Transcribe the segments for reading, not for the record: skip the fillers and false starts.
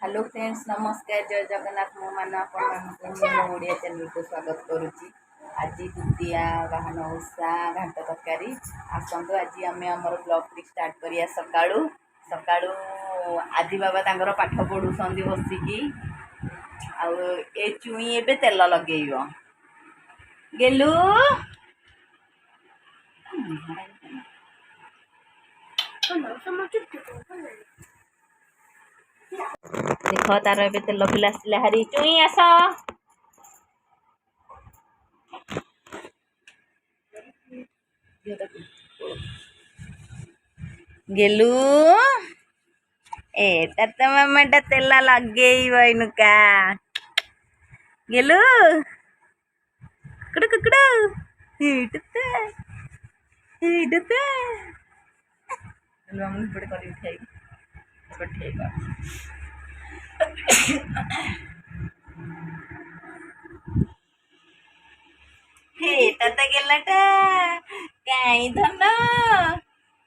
Hello friends नमस्कार जय जगन्नाथ मो मान ओडिया चैनल को स्वागत करुच्ची। आज द्वितीया वाहन ओषा घाट तरकारी आसतु आज आम आमर ब्लॉग स्टार्ट करिया सकाळू सकाळू आदि बाबा तांकर पाठ पढ़ुंट बसिकी ए चुई एबे तेल लगेइब गेलु देख तार ए तेल फिल आसला हारी चुई आस गेलु एटा तो मामाटा तेल लगेइब इनुका गेलु कुकड़ू कुकड़ू हिटते हिटते हम बड़े कर उठाई पठेगा हेटा तो गेलाटा काई धन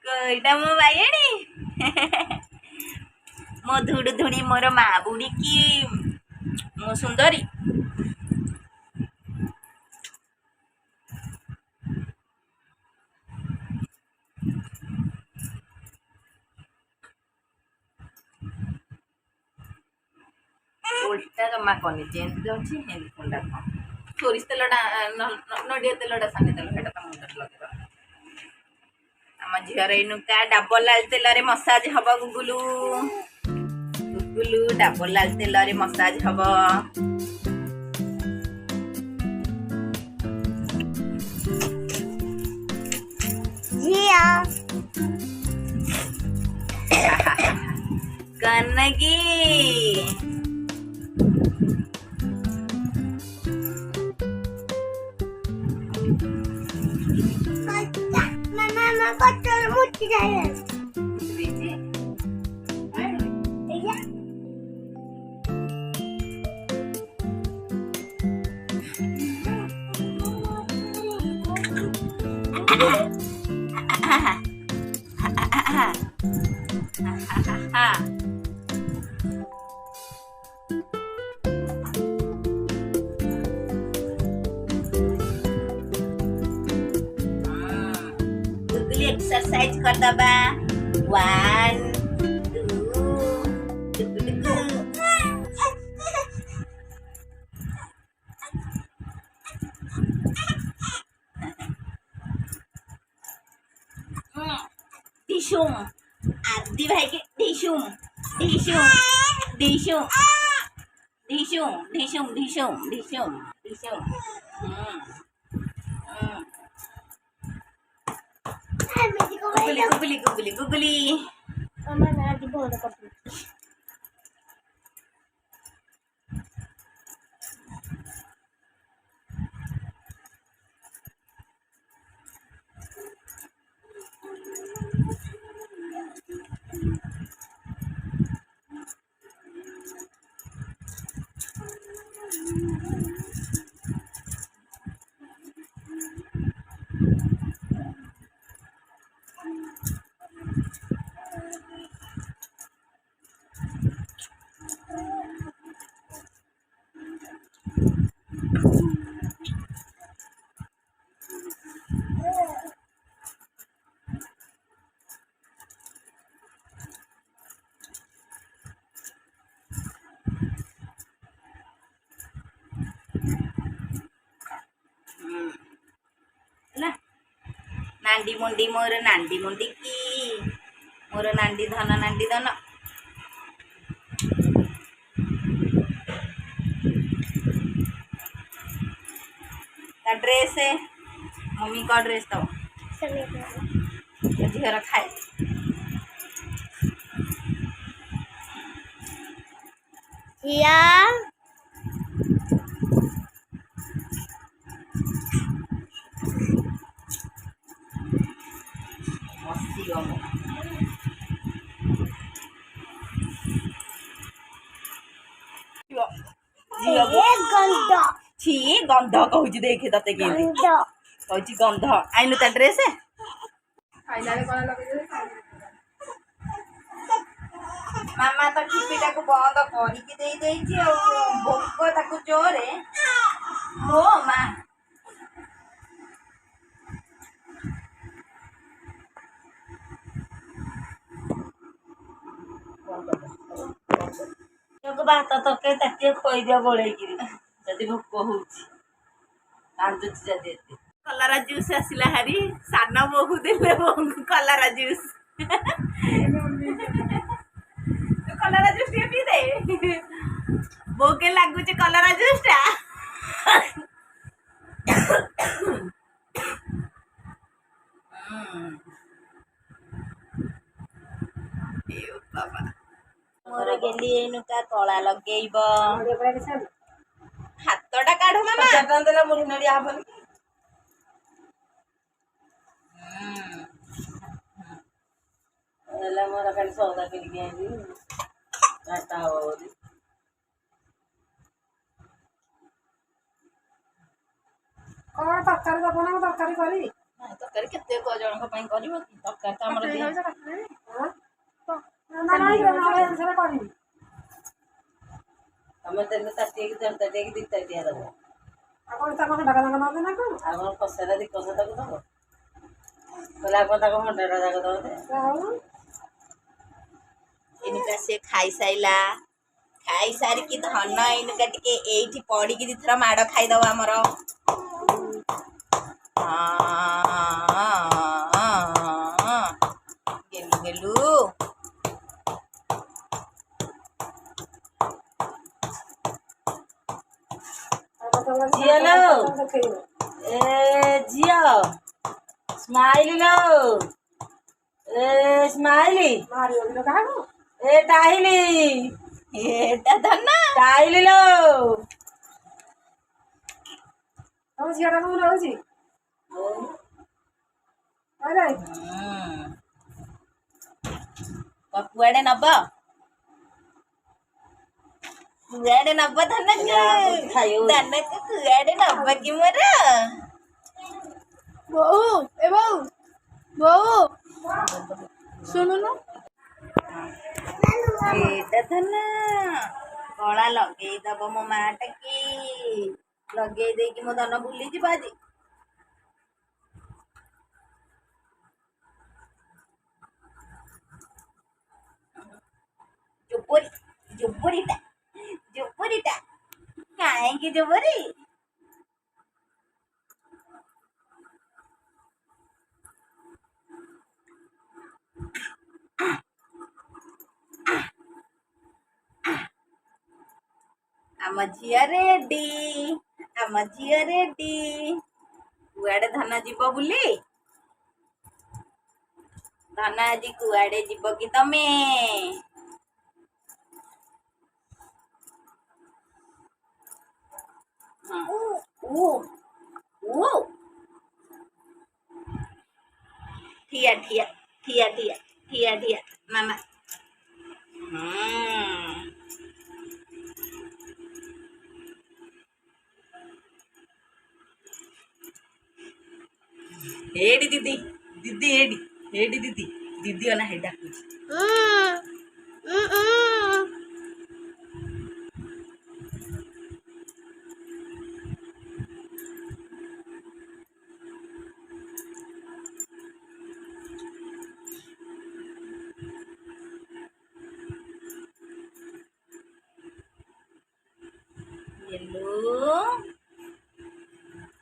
कईटा मो बायणी मो धुड़ धुड़ी मोर माँ बुड़ी की मो सुंदरी उल्टा जमा कनी जेमती अच्छी हेल्थ कुंडा सोरिष तेलटा नडिया तेलटा सानी तेल हेटा तो मुंड लगे आम झीर इनुका डाबर लाल तेल रे मसाज हब गुगुलू गुगुलू डाबर लाल तेल रे मसाज हब कनगी एक्सरसाइज कर दबा 1 2 टिशुम आदि भाई के टिशुम टिशुम टिशुम टिशुम टिशुम टिशुम टिशुम टिशुम गुगली गुगली गुगली गुगली मामा ना दी बहुत कर नांडी मुंडी मोर नांडी मुंडी की मोर नांडी धन का ड्रेस है मम्मी का ड्रेस तो झीर खाए छी गंध कहूँ देखे ते कहूँ गंध आइनु ता ड्रेस मामा तो टीपीटा को बंद करके दे देइछि और भोक ताकू जोरे हो मा ଭାତ ତରକାରୀ ତାଟିଏ ଖୋଇଦିଅ ଗୋଳେଇକିରି ଯଦି ଭୋକ ହଉଛି କାନ୍ଦୁଛି ଯଦି ଏତେ କଲରା ଜୁସ୍ ଆସିଲା ହାରି ସାନ ବୋହୁ ଦେଲେ ବୋହୁଙ୍କୁ କଲରା ଜୁସ୍ କଲରା ଜୁସ୍ ଟିକେ ପିଇ ଦେ ବୋଉ କେ ଲାଗୁଛି କଲରା ଜୁସ୍ ଟା ମୋର ଗେଲି ଏଇନୁକା କଳା ଲଗେଇବ ହାତଟା କାଢ ମାମା ଦେଲା ମୁଢି ନଡିଆ ହବନି ହେଲେ ମୋର ଖାଲି ସଉଦା କିଣିକି ଆଇଲି ଘାଟା ହବ ବୋଲି କଣ ତରକାରୀ ଦବ ନା ତରକାରୀ କରି ତରକାରୀ କେତେ ଜଣଙ୍କ ପାଇଁ କରିବ କି ତରକାରୀ ତ ଆମର କରିବି ତମେ ଦେଲେ ତାଟିଏକି ଦେଢ଼ ତାଟିଏକି ଦି ତାଟିଆ ଦବ ଆଉ କଣ ତାକୁ ଢାକା ଢାକା ଦବ ନା କଣ ଆଉ କଣ କଷାରେ ଦି କଷା ତାକୁ ଦବ କହିଲେ ଆଉ କଣ ତାକୁ ଘଣ୍ଟାଟା ଯାକ ଦବ ଯେ ଏଇନୁକା ସେ ଖାଇସାଇଲା ଖାଇସାରିକି ଧନ ଏଇନୁକା ଟିକେ ଏଇଠି ପଡ଼ିକି ଦିଥର ମାଡ଼ ଖାଇଦବ ଆମର ଗେଲୁ ଗେଲୁ ଝିଅ ଲୋ ଏ ଝିଅ ସ୍ମାଇଲି ଲୋ ଏ ସ୍ମାଇଲି କାହାକୁ ଏ ଟାହିଲି ଏଟା ଧନ ଟାହିଲି ଲୋ ତମ ଝିଅଟା କଣ ରହୁଛି କୁଆଡେ ନବ କୁଆଡେ ନବ ଧନକୁ ଧନକୁ କୁଆଡେ ନବ କି ମୋର ବୋଉ ଏ ବୋଉ ବୋଉ ଶୁଣୁନୁ ଏଟା ଧନ କଳା ଲଗେଇଦବ ମୋ ମା ଟାକି ଲଗେଇ ଦେଇକି ମୋ ଧନ ଭୁଲିଯିବ ଆଜି ଜୁବୁରିଟା କାହିଁକି ଜୁବୁରି ଆମ ଝିଅ ରେଡି କୁଆଡେ ଧନ ଯିବ ବୁଲି ଧନ ଆଜି କୁଆଡେ ଯିବ କି ତମେ ଠିଆ ଠିଆ ଠିଆ ଠିଆ ଠିଆ ଠିଆ ମାମା ଏଇଠି ଦିଦି ଦିଦି ଏଇଠି ଦିଦି ଅନା ହେଇ ଡାକୁଛି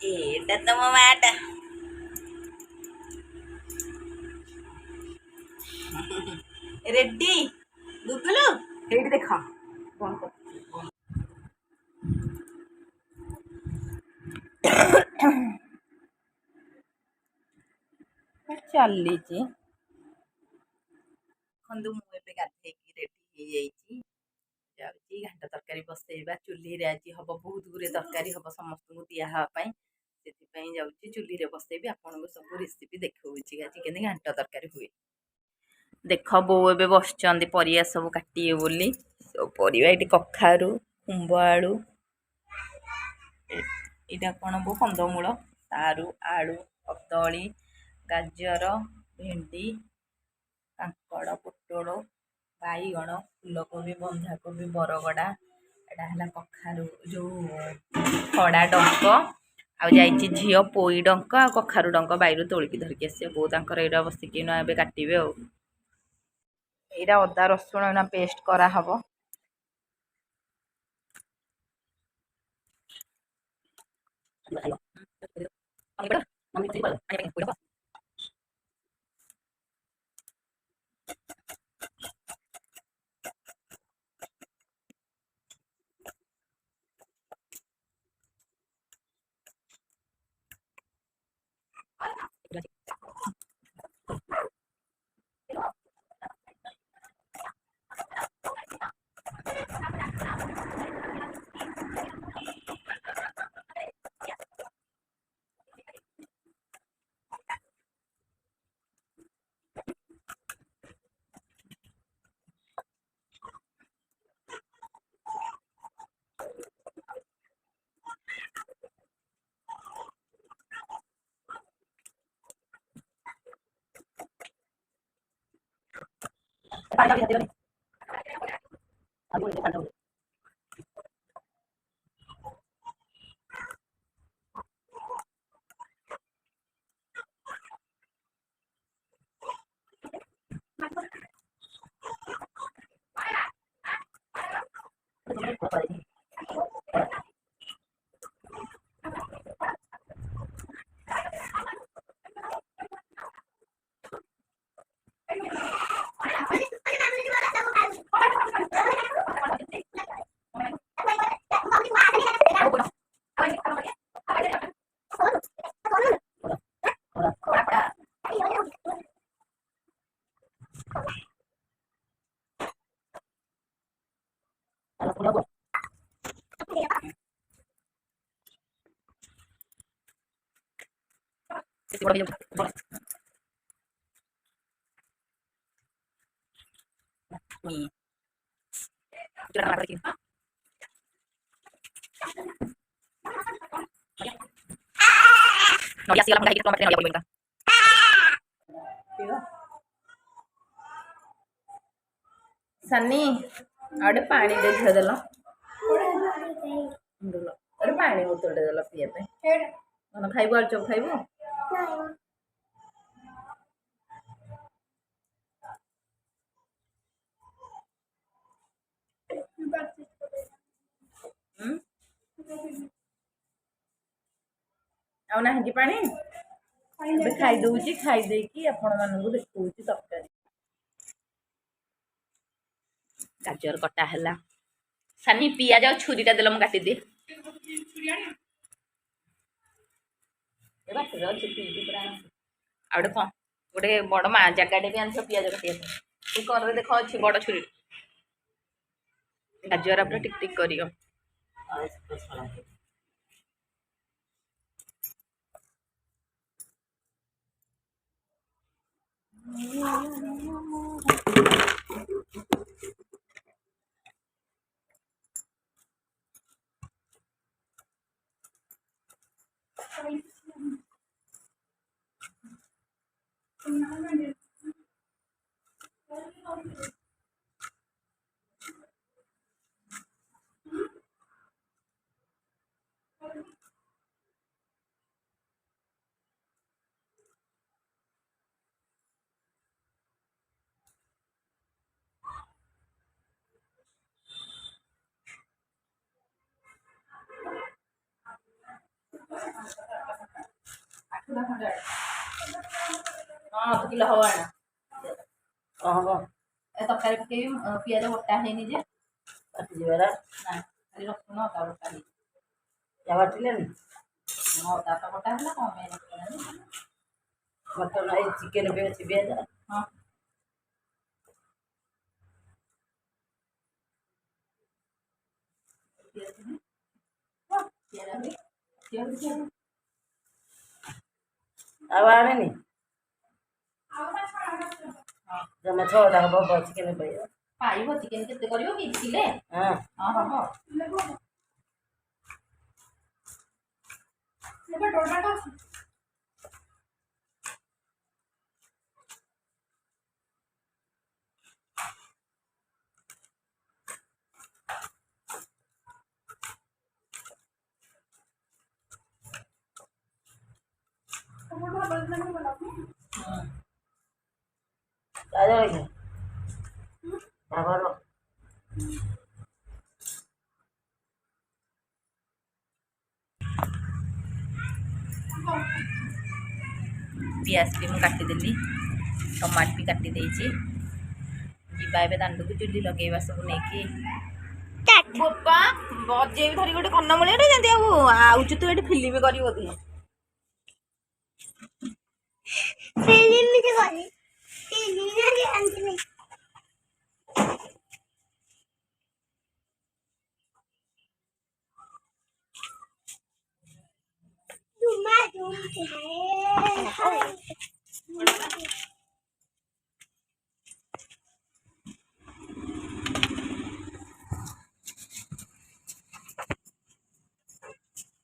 ଏଇଟା ତମ ମାଟା ରେଡି ଗୁଗୁଲୁ ଏଇଠି ଦେଖ ଚାଲିଛି ଦେଖନ୍ତୁ ମୁଁ ଏବେ ଗାଧେଇକି ରେଡି ହେଇଯାଇଛି ଯାଉଛି ଘାଣ୍ଟ ତରକାରୀ ବସେଇବା ଚୁଲିରେ ଆଜି ହବ ବହୁତ ଗୁରେ ତରକାରୀ ହବ ସମସ୍ତଙ୍କୁ ଦିଆ ହେବା ପାଇଁ ସେଥିପାଇଁ ଯାଉଛି ଚୁଲିରେ ବସେଇବି ଆପଣଙ୍କୁ ସବୁ ରେସିପି ଦେଖଉଛି ଆଜି କେମିତି ଘାଣ୍ଟ ତରକାରୀ ହୁଏ ଦେଖ ବୋଉ ଏବେ ବସିଛନ୍ତି ପରିବା ସବୁ କାଟିବେ ବୋଲି ସବୁ ପରିବା ଏଇଠି କଖାରୁ କୁମ୍ଭ ଆଳୁ ଏଇଟା କ'ଣ ବୋଉ କନ୍ଦମୂଳ ସାରୁ ଆଳୁ କଦଳୀ ଗାଜର ଭେଣ୍ଡି କାଙ୍କଡ଼ ପୋଟଳ ବାଇଗଣ, ଫୁଲକୋବି, ବନ୍ଧାକୋବି, ବରଗଡ଼ା, ଏଇଟା ହେଲା କଖାରୁ ଯେଉଁ ଖଡ଼ା ଡଙ୍କ, ଆଉ ଯାଇଛି ଝିଅ ପୋଇ ଡଙ୍କ ଆଉ କଖାରୁ ଡଙ୍କ ବାଇରୁ ତୋଳିକି ଧରିକି ଆସିବେ। ବୋଉ ତାଙ୍କର ଏଇଟା ବସିକି ନା ଏବେ କାଟିବେ ଆଉ। ଏଇଟା ଅଦା ରସୁଣ ଏଇନା ପେଷ୍ଟ କରାହବ। ସାନି ଆଉ ଗୋଟେ ପାଣି ଦେଇ ଝିଅ ଦେଲ, ଗୋଟେ ପାଣି ବୋତଲଟେ ଦେଲ ପିଇବା ପାଇଁ। କଣ ଖାଇବୁ? ଆଳୁଚପ ଖାଇବୁ? ଆଉ ନାହିଁ କି ପାଣି? ଏବେ ଖାଇଦଉଛି, ଖାଇଦେଇକି ଆପଣ ମାନଙ୍କୁ ଦେଖଉଛି ତରକାରୀ। ଗାଜର କଟା ହେଲା। ସାନି ପିଆଜ ଆଉ ଛୁରୀଟା ଦେଲ ମୁଁ କାଟିଦିଏ। ଆଉ ଗୋଟେ କଣ ଗୋଟେ ବଡ ମା ଜାଗାଟେ ବି ଆଣିଛ ପିଆଜ କାଟିବା ପାଇଁ। କୁକରରେ ଦେଖ ଅଛି ବଡ ଛୁରୀ। ଗାଜର ପୁରା ଟିକ ଟିକ କରିବ। ହଁ ଅଧ କିଲୋ ହବ ଆଣ। ହବ ଏ ତରକାରୀ ପକେଇବି। ପିଆଜ ବଟା ହେଇନି ଯେ କାଟିଯିବାର ନା ଖାଲି ରସୁଣ ଅଦା ବଟା ହେଇଛି। ବାଟିଲେନି ଅଦା ତ ବଟା ହେଲା କଣ ପାଇଁ ମଟନ ଏଇ ଚିକେନ ବି ଅଛି ପିଆଜ। ହଁ ଆଉ ଆଣେନି ଜମା ଛଅଟା ହବ ଚିକେନ ପାଇବ। ଚିକେନ କେତେ କରିବ କି କିଲେ? ହଁ ହବ। ରହିଲା ତାଙ୍କର ପିଆଜ ବି ମୁଁ କାଟିଦେଲି, ଟମାଟୋ ବି କାଟି ଦେଇଛି। ଯିବା ଏବେ ଦାଣ୍ଡକୁ ଚୁଲି ଲଗେଇବା ସବୁ ନେଇକି। ବୋପା ବଜେଇ ଧରି ଗୋଟେ କର୍ଣ୍ଣମୂଳି ଯେମିତି ଆଉ ଆଉଛୁ ତୁ ଏଠି ଫିଲ୍ମ କରିବୁ ବୋଧେ।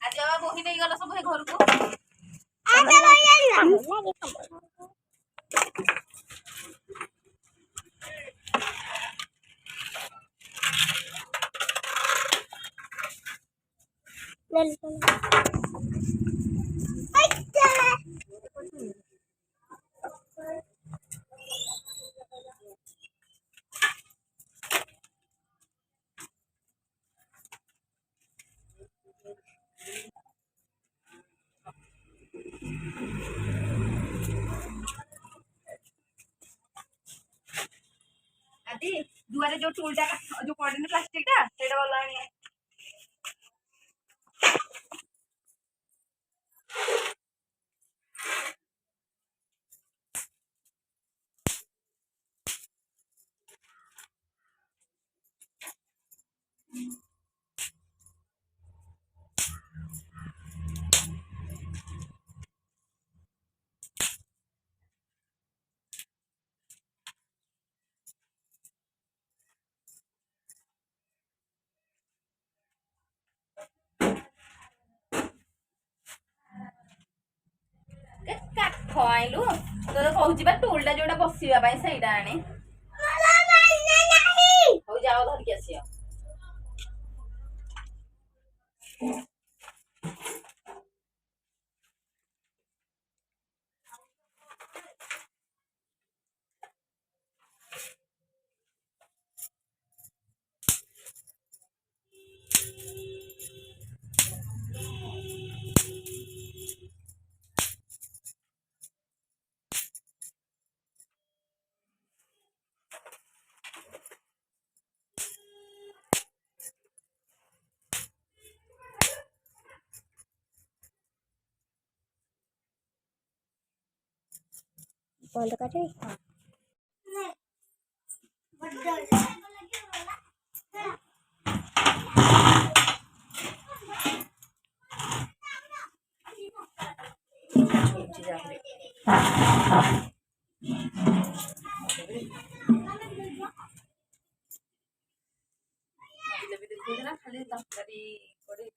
ଆଜି ବାବା ବହି ନେଇଗଲ ସବୁ ଏ ଘରକୁ। ଆଜି ଦୁଆରେ ଯୋଉ ଟୁଲଟା ଯୋଉ ପଡେନି ପ୍ଲାଷ୍ଟିକ ଟା ସେଇଟା ଗଲାଣି। କାଠ ଆଣିଲୁ ତୋତେ କହୁଛି ବା ଟୁଲଟା ଯୋଉଟା ବସିବା ପାଇଁ ସେଇଟା ଆଣେ। ହଉ ଯାଅ ଧରିକି ଆସିବ। बंद कर दे। ଖାଲି ତରକାରୀ କରି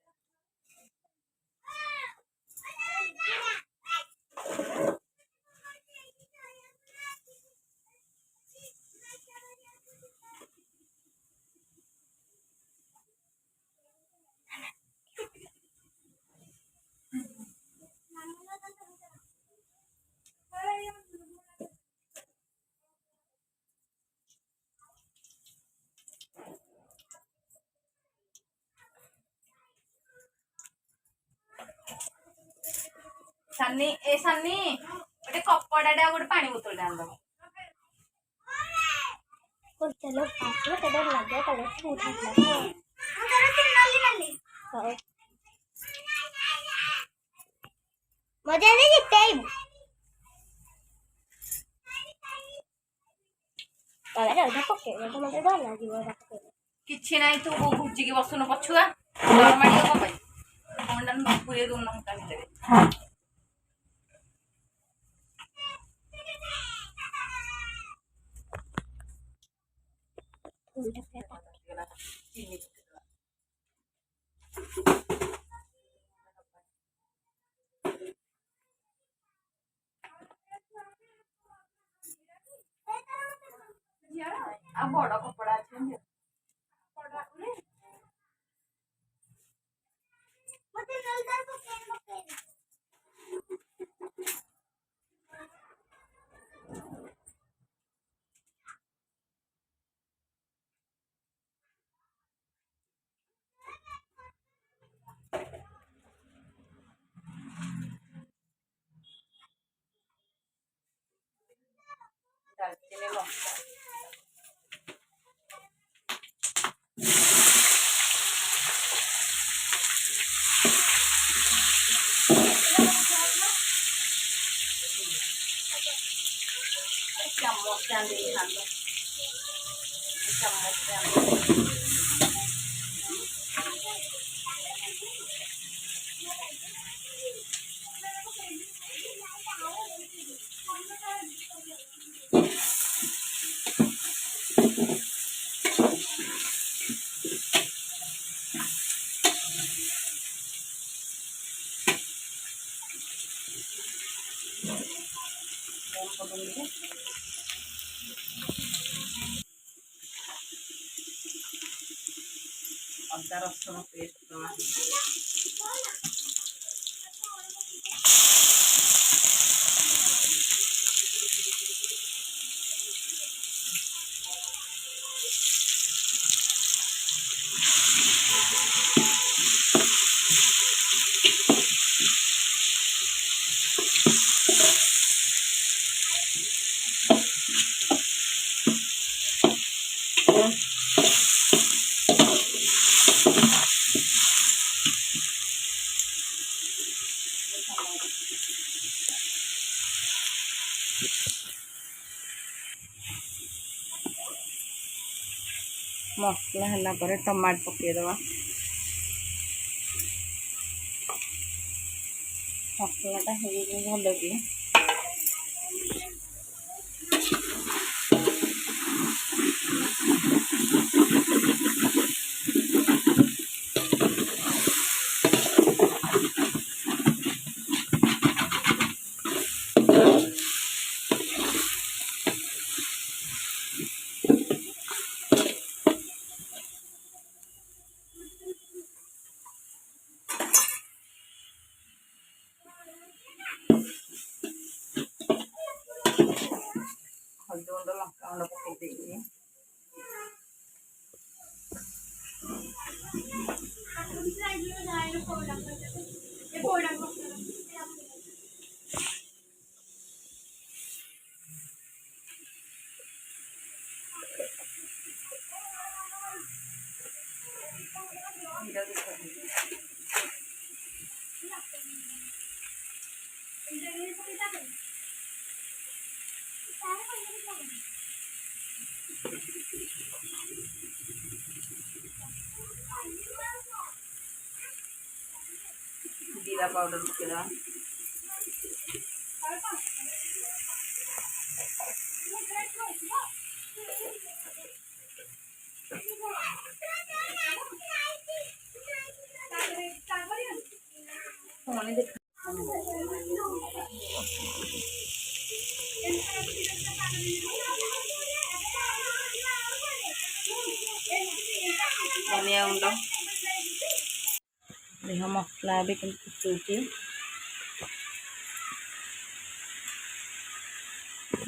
ସାନି ଏ ସାନି ଗୋଟେ କପଡାଟେ ଆଉ ଗୋଟେ ପାଣି ବୋତଲଟେ ଆଣିଦବ। चलो पास में कदर लग गया कलर से उठा लिया हां मजा नहीं टाइम कलर उठा पके तो मते डर लागियो କିଛି ନାହିଁ ତୁ ଘୁଚିକି ବସୁନ ପଛୁଆ ଡର ମାଡ଼ିବ କଣ ପାଇଁ କଣଟା ପୁରେଇ ଦଉନ ତା ଭିତରେ। ଚିନି ଆଉ ବଡ କପଡା ଅଛି मते जल्दी पके ପକେଇଲେ ମସଲା ଚାମଚ ଦେଇଥାନ୍ତ ଚାମଚ ଅଦା ରସୁଣ ପେଷ୍ଟ ଦେବା ମସଲା ହେଲା ପରେ ଟମାଟୋ ପକାଇଦେବା ମସଲାଟା ହେଇଯିବ ଭଲ କି ହଳଦୀ ଗୁଣ୍ଡ ଲଙ୍କା ଗୁଣ୍ଡ ପକାଇ ଦେଇକି जीरा पाउडर पकेइदेवा धनिया गुंड देह मसला भी फुटुची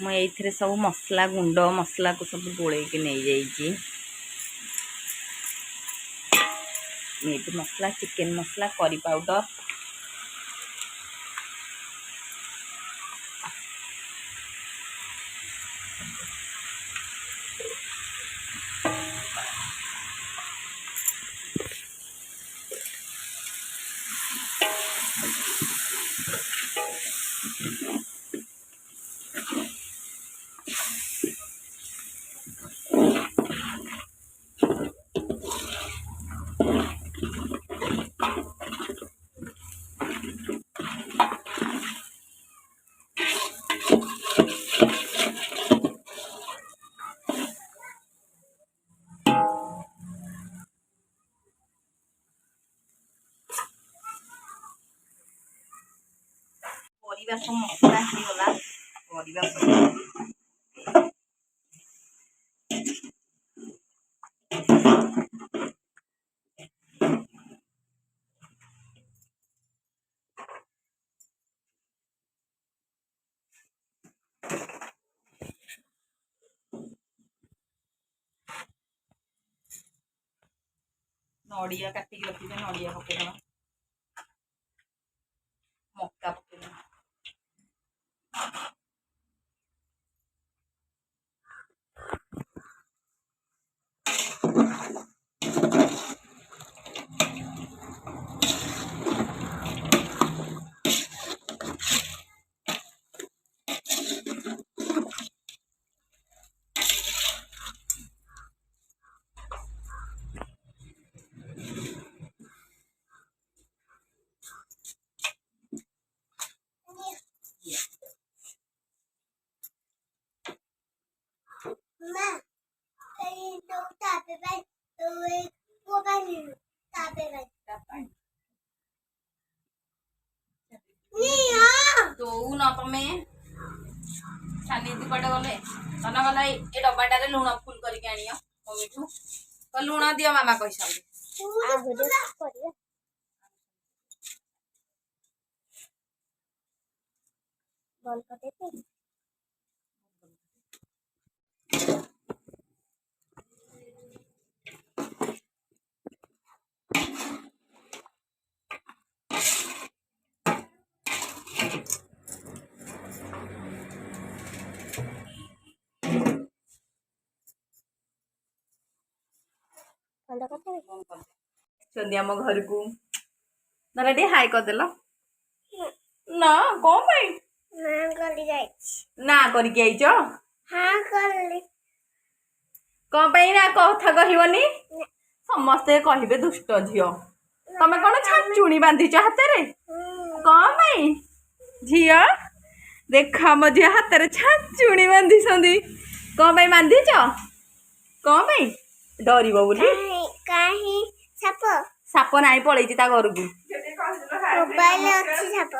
मुझे सब मसला गुंड मसला को सब गोलैक नहीं जाइए मीट मसला चिकेन मसला करी पाउडर सब मसला होगला नड़िया काटिक रखी नड़िया पकेदवा मक्का पकेदवा दौन तमें सानी दी पटे गले तना गला ए डब्बाटारे लुण फुल करके आनियो मम्मी ठू तो लुण दियो मामा कैसा बॉल कटे थे बंद करते आम घर को ना टे हाई करदेल ना कौन भाई हाँ कर जाए ना करके आईच हाँ कर कौन पाई ना कथा कहबनी समस्ते कहे दुष्ट झील तमें कौन छाचुणी बांधिच हाथ में कौन पाई झील देख मो झी हाथ में छाचुणी बांधी कौन पाई बांधिच कौन पाई डर बोली कहीं साप साप ना पलैची घर को मोबाइल अच्छी साप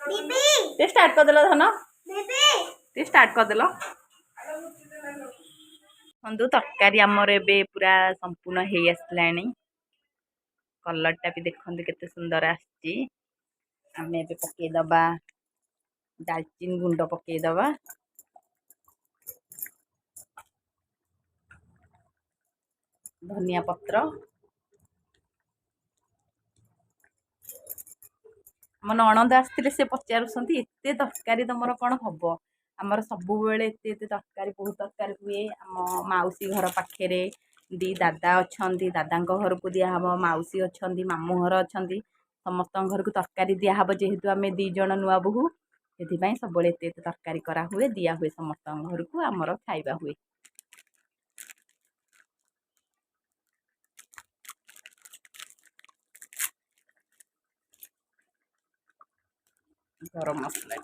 बीबी स्टार्ट करदेल धन बीबी स्टार्ट करदेल बंधु तरकारी आमर ए पूरा संपूर्ण हो आसला कलरटा भी देखते केते सुंदर आम ए पकईदबा दालचीनी गुंड पकईदबा धनिया पत्र आम नणंद आसते से पचारूँ एत तरकारी तुम कौन हम आमर सब एत तरकारी बहुत तरकारी हुए आम मौसी घर पाखे दी दादा अच्छा दादा घर को दिहब मौसी अच्छा मामू घर अच्छा समस्त घर को तरकारी दिहब जेहेतु आम दीज नुआ बोहू से सब एत तरकारी करा हुए दिया हुए समस्त घर को आमर खाइबा हुए गरम मसला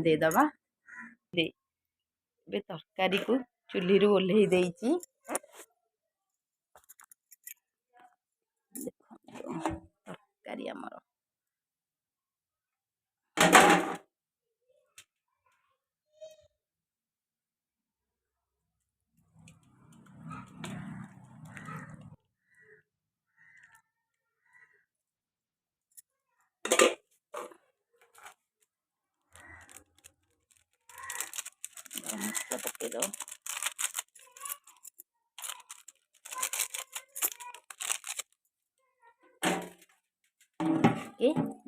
देदबा तरकारी को चुल्ही ओल्हे देची तरकारी आमर पकईद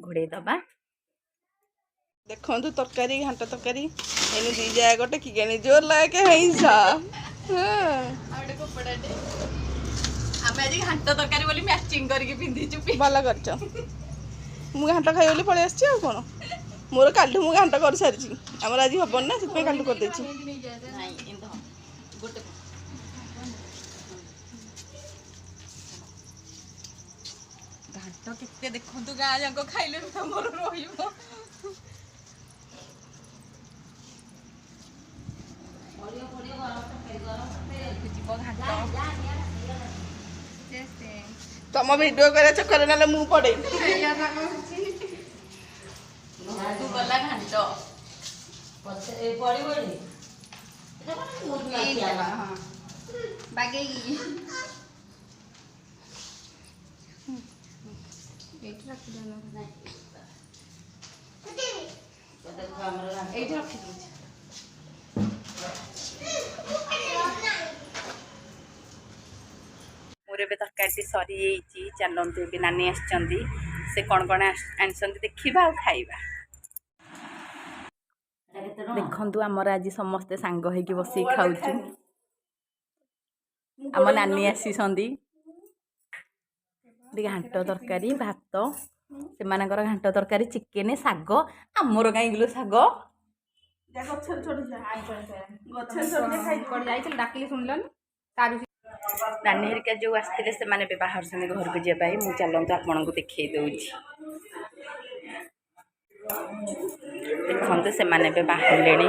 घोड़े दबा देखो तरकारी घाटा तरकारी एने दी जाए गोटे कि जोर लगे हैसा घाट तरकारी बोली मैचिंग करके पिंधिचु भल कर मु घाटा खाई बोली पलि आसी कौन मोर कालू मु घाटा कर सारी आमर आज हबन ना से कालू कर घाट के देखु गाँ जाक खाइले मोर रही तुम वीडियो करे चक्कर ना मु पड़े गला घाट बागे मोर ए तरकारी सरी चलतु भी नानी आसे कौन कौन आनी देखा आ खाइबा देखु आमर आज समस्ते सांग होगी बस खाऊ आम नानी आसी घाट तरकारी भात से घाट तरकारी चिकेन साग आमर कहीं साग नानी हरिका जो आसते से बाहर घर को जावाई मुझे चलतु आपन को देखई दौर ଦେଖନ୍ତୁ ସେମାନେ ଏବେ ବାହାରିଲେଣି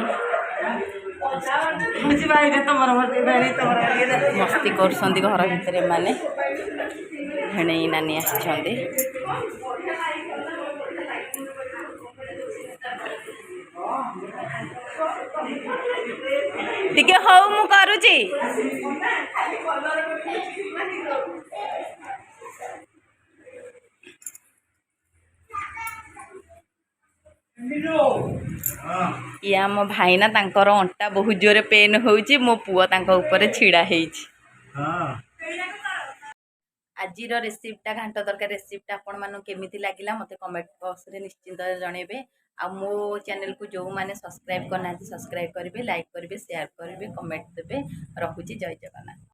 ମସ୍ତି କରୁଛନ୍ତି ଘର ଭିତରେ ଏମାନେ ଭେଣେଇ ନାନୀ ଆସିଛନ୍ତି ଟିକେ ହଉ ମୁଁ କରୁଛି ଇଏ ଆମ ଭାଇନା ତାଙ୍କର ଅଣ୍ଟା ବହୁତ ଜୋରେ ପେନ୍ ହେଉଛି ମୋ ପୁଅ ତାଙ୍କ ଉପରେ ଛିଡ଼ା ହେଇଛି ଆଜିର ରେସିପିଟା ଘାଣ୍ଟ ତରକାରୀ ରେସିପିଟା ଆପଣମାନଙ୍କୁ କେମିତି ଲାଗିଲା ମୋତେ କମେଣ୍ଟ ବକ୍ସରେ ନିଶ୍ଚିନ୍ତ ଜଣାଇବେ ଆଉ ମୋ ଚ୍ୟାନେଲକୁ ଯେଉଁମାନେ ସବସ୍କ୍ରାଇବ୍ କରିନାହାନ୍ତି ସବସ୍କ୍ରାଇବ୍ କରିବେ ଲାଇକ୍ କରିବେ ସେୟାର କରିବେ କମେଣ୍ଟ ଦେବେ ରହୁଛି ଜୟ ଜଗନ୍ନାଥ।